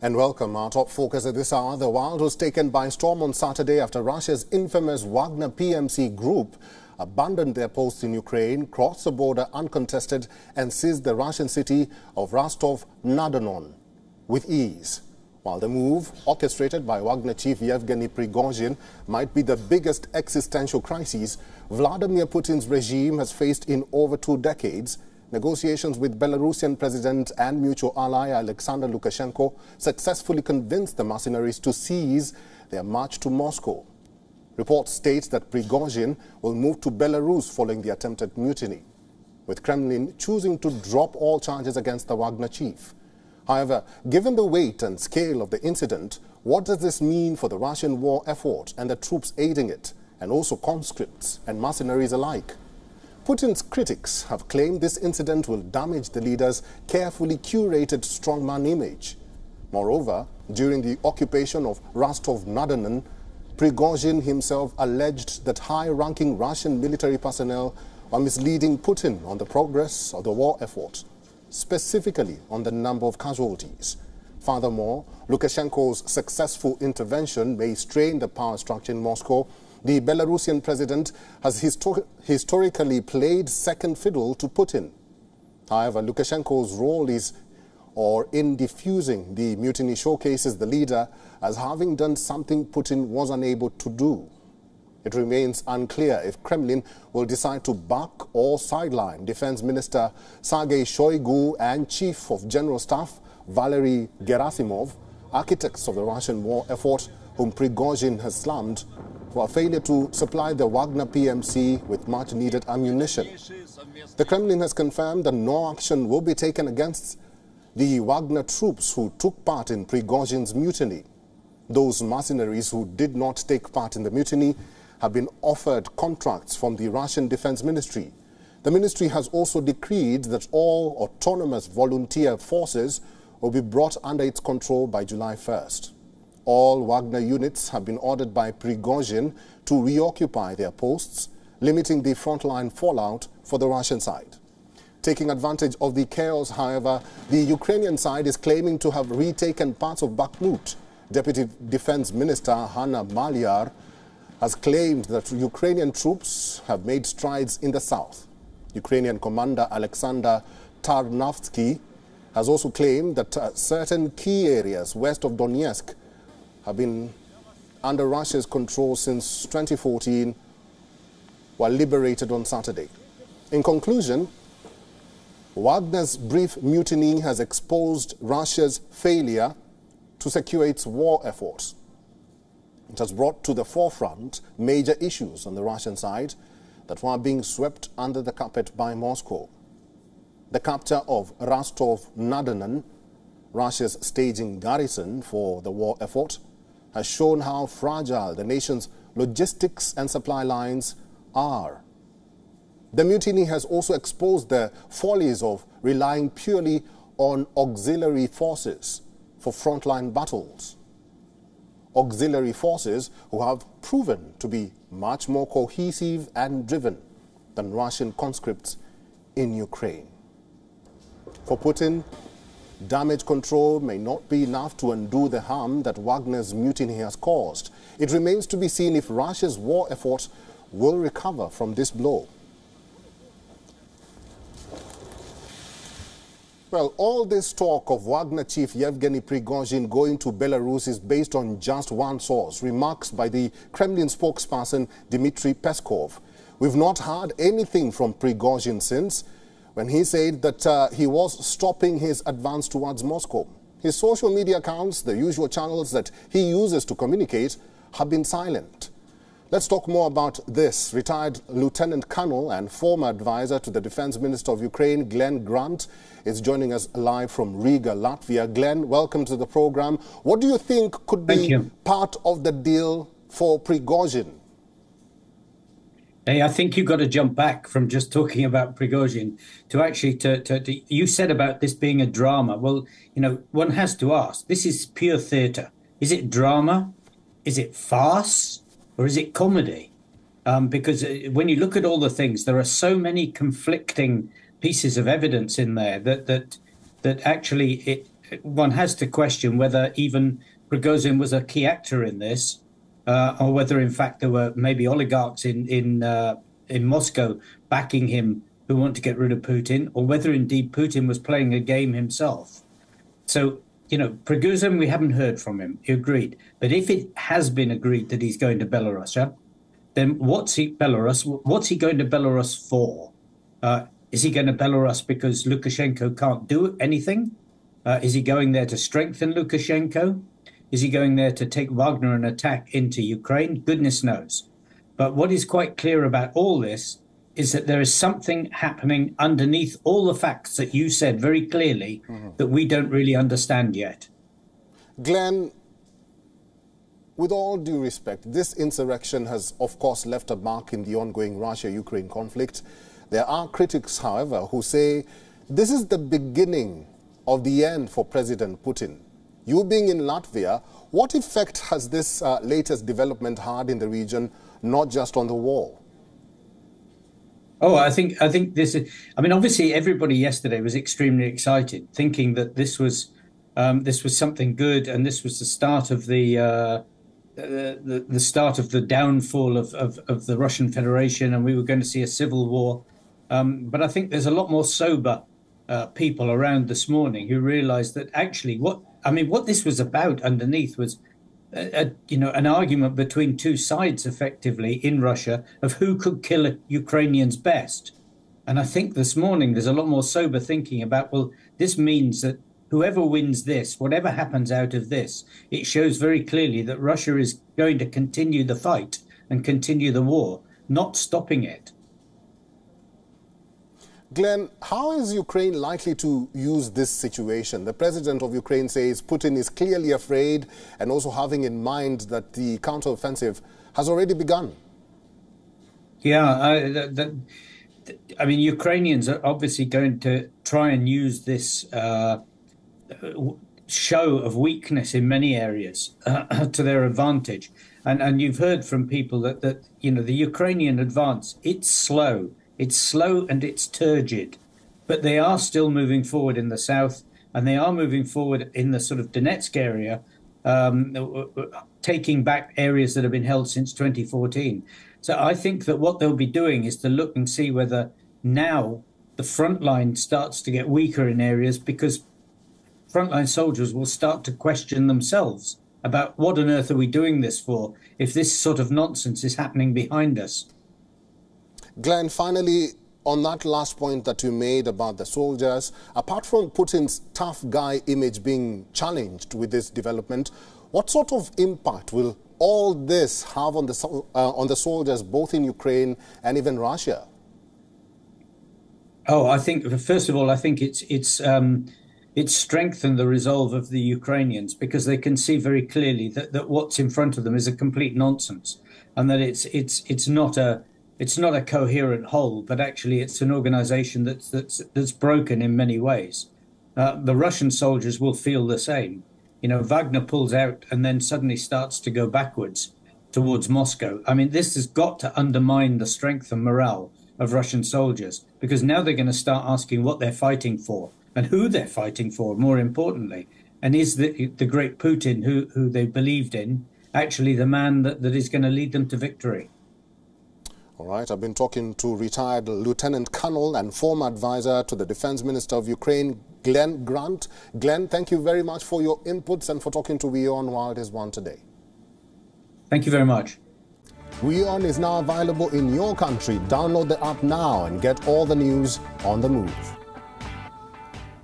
And welcome. Our top focus at this hour. The world was taken by storm on Saturday after Russia's infamous Wagner PMC group abandoned their posts in Ukraine, crossed the border uncontested and seized the Russian city of Rostov-on-don with ease. While the move, orchestrated by Wagner chief Yevgeny Prigozhin, might be the biggest existential crisis Vladimir Putin's regime has faced in over 2 decades, negotiations with Belarusian president and mutual ally Alexander Lukashenko successfully convinced the mercenaries to cease their march to Moscow. Reports state that Prigozhin will move to Belarus following the attempted mutiny, with Kremlin choosing to drop all charges against the Wagner chief. However, given the weight and scale of the incident, what does this mean for the Russian war effort and the troops aiding it, and also conscripts and mercenaries alike? Putin's critics have claimed this incident will damage the leader's carefully curated strongman image. Moreover, during the occupation of Rostov-on-don, Prigozhin himself alleged that high-ranking Russian military personnel are misleading Putin on the progress of the war effort, specifically on the number of casualties. Furthermore, Lukashenko's successful intervention may strain the power structure in Moscow. The Belarusian president has historically played second fiddle to Putin. However, Lukashenko's role in diffusing the mutiny showcases the leader as having done something Putin was unable to do. It remains unclear if Kremlin will decide to back or sideline Defense Minister Sergei Shoigu and Chief of General Staff Valery Gerasimov, architects of the Russian war effort, whom Prigozhin has slammed for a failure to supply the Wagner PMC with much-needed ammunition. The Kremlin has confirmed that no action will be taken against the Wagner troops who took part in Prigozhin's mutiny. Those mercenaries who did not take part in the mutiny have been offered contracts from the Russian Defense Ministry. The ministry has also decreed that all autonomous volunteer forces will be brought under its control by July 1st. All Wagner units have been ordered by Prigozhin to reoccupy their posts, limiting the frontline fallout for the Russian side. Taking advantage of the chaos, however, the Ukrainian side is claiming to have retaken parts of Bakhmut. Deputy Defense Minister Hanna Maliar has claimed that Ukrainian troops have made strides in the south. Ukrainian Commander Alexander Tarnavsky has also claimed that certain key areas west of Donetsk have been under Russia's control since 2014, were liberated on Saturday. In conclusion, Wagner's brief mutiny has exposed Russia's failure to secure its war efforts. It has brought to the forefront major issues on the Russian side that were being swept under the carpet by Moscow. The capture of Rostov-on-don, Russia's staging garrison for the war effort, has shown how fragile the nation's logistics and supply lines are. The mutiny has also exposed the follies of relying purely on auxiliary forces for frontline battles. Auxiliary forces who have proven to be much more cohesive and driven than Russian conscripts in Ukraine. For Putin, damage control may not be enough to undo the harm that Wagner's mutiny has caused. It remains to be seen if Russia's war effort will recover from this blow. Well, all this talk of Wagner chief Yevgeny Prigozhin going to Belarus is based on just one source, remarks by the Kremlin spokesperson Dmitry Peskov. We've not heard anything from Prigozhin since, when he said that he was stopping his advance towards Moscow. His social media accounts, the usual channels that he uses to communicate, have been silent. Let's talk more about this. Retired Lieutenant Colonel and former advisor to the Defense Minister of Ukraine, Glenn Grant, is joining us live from Riga, Latvia. Glenn, welcome to the program. What do you think could be part of the deal for Prigozhin? Hey, I think you've got to jump back from just talking about Prigozhin to actually you said about this being a drama. Well, you know, one has to ask, this is pure theater. Is it drama? Is it farce? Or is it comedy? Because when you look at all the things, there are so many conflicting pieces of evidence in there that actually one has to question whether even Prigozhin was a key actor in this, or whether in fact there were maybe oligarchs in Moscow backing him who want to get rid of Putin, or whether indeed Putin was playing a game himself. So, Prigozhin, we haven't heard from him. He agreed. But if it has been agreed that he's going to Belarus, then what's he going to Belarus for? Is he going to Belarus because Lukashenko can't do anything? Is he going there to strengthen Lukashenko? Is he going there to take Wagner and attack into Ukraine? Goodness knows. But what is quite clear about all this is that there is something happening underneath all the facts that you said very clearly that we don't really understand yet. Glenn, with all due respect, this insurrection has, of course, left a mark in the ongoing Russia-Ukraine conflict. There are critics, however, who say this is the beginning of the end for President Putin. You being in Latvia, what effect has this latest development had in the region, not just on the war? Oh, I think this is. I mean, obviously, everybody yesterday was extremely excited, thinking that this was something good, and this was the start of the start of the downfall of the Russian Federation, and we were going to see a civil war. But I think there's a lot more sober people around this morning who realised that actually what this was about underneath was an argument between two sides, effectively, in Russia of who could kill Ukrainians best. And I think this morning there's a lot more sober thinking about, well, this means that whoever wins this, whatever happens out of this, it shows very clearly that Russia is going to continue the fight and continue the war, not stopping it. Glenn, how is Ukraine likely to use this situation? The president of Ukraine says Putin is clearly afraid, and also having in mind that the counteroffensive has already begun. Yeah, I mean, Ukrainians are obviously going to try and use this show of weakness in many areas to their advantage. And you've heard from people that the Ukrainian advance, it's slow. It's slow and it's turgid, but they are still moving forward in the south, and they are moving forward in the sort of Donetsk area, taking back areas that have been held since 2014. So I think that what they'll be doing is to look and see whether now the front line starts to get weaker in areas, because frontline soldiers will start to question themselves about what on earth are we doing this for if this sort of nonsense is happening behind us. Glenn, finally, on that last point that you made about the soldiers, apart from Putin's tough guy image being challenged with this development, what sort of impact will all this have on the soldiers, both in Ukraine and even Russia? Oh, I think, first of all, I think it's strengthened the resolve of the Ukrainians, because they can see very clearly that what's in front of them is a complete nonsense, and that it's not a coherent whole, but actually it's an organization that's broken in many ways. The Russian soldiers will feel the same. Wagner pulls out and then suddenly starts to go backwards towards Moscow. I mean, this has got to undermine the strength and morale of Russian soldiers, because now they're going to start asking what they're fighting for and who they're fighting for, more importantly. And is the great Putin, who they believed in, actually the man that is going to lead them to victory? All right, I've been talking to retired Lieutenant Colonel and former advisor to the Defense Minister of Ukraine, Glenn Grant. Glenn, thank you very much for your inputs and for talking to WION while it is one today. Thank you very much. WION is now available in your country. Download the app now and get all the news on the move.